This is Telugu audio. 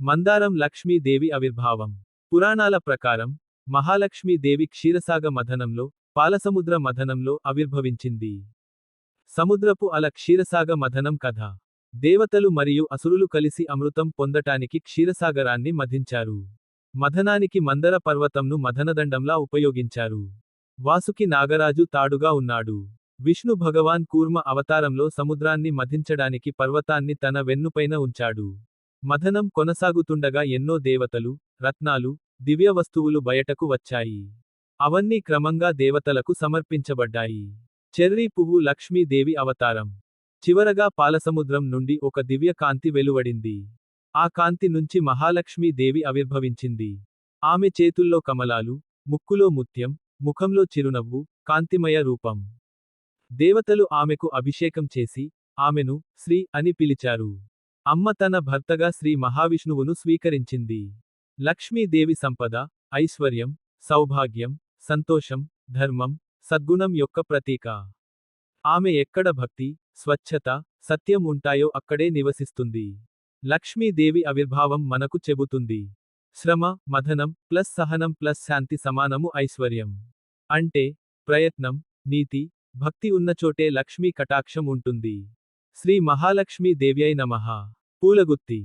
మందారం లక్ష్మీదేవి ఆవిర్భావం. పురాణాల ప్రకారం మహాలక్ష్మీదేవి క్షీరసాగ మథనంలో, పాలసముద్ర మథనంలో ఆవిర్భవించింది. సముద్రపు అల క్షీరసాగ మథనం కథ. దేవతలు మరియు అసురులు కలిసి అమృతం పొందటానికి క్షీరసాగరాన్ని మథించారు. మథనానికి మందర పర్వతంను మథనదండంలా ఉపయోగించారు. వాసుకి నాగరాజు తాడుగా ఉన్నాడు. విష్ణు భగవాన్ కూర్మ అవతారంలో సముద్రాన్ని మథించడానికి పర్వతాన్ని తన వెన్నుపైన ఉంచాడు. మథనం కొనసాగుతుండగా ఎన్నో దేవతలు, రత్నాలు, దివ్య వస్తువులు బయటకు వచ్చాయి. అవన్నీ క్రమంగా దేవతలకు సమర్పించబడ్డాయి. చెర్రీ పువ్వు లక్ష్మీదేవి అవతారం. చివరగా పాలసముద్రం నుండి ఒక దివ్య కాంతి వెలువడింది. ఆ కాంతి నుంచి మహాలక్ష్మీదేవి ఆవిర్భవించింది. ఆమె చేతుల్లో కమలాలు, ముక్కులో ముత్యం, ముఖంలో చిరునవ్వు, కాంతిమయ రూపం. దేవతలు ఆమెకు అభిషేకం చేసి, ఆమెను శ్రీ అని పిలిచారు. అమ్మ తన భర్తగా శ్రీ మహావిష్ణువును స్వీకరించింది. లక్ష్మీదేవి సంపద, ఐశ్వర్యం, సౌభాగ్యం, సంతోషం, ధర్మం, సద్గుణం యొక్క ప్రతీక. ఆమె ఎక్కడ భక్తి, స్వచ్ఛత, సత్యం ఉంటాయో అక్కడే నివసిస్తుంది. లక్ష్మీదేవి ఆవిర్భావం మనకు చెబుతుంది. శ్రమ, మథనం ప్లస్ సహనం ప్లస్ శాంతి సమానము ఐశ్వర్యం. అంటే ప్రయత్నం, నీతి, భక్తి ఉన్నచోటే లక్ష్మీ కటాక్షం ఉంటుంది. శ్రీ మహాలక్ష్మీ దేవ్యై నమః. పూలగుత్తి.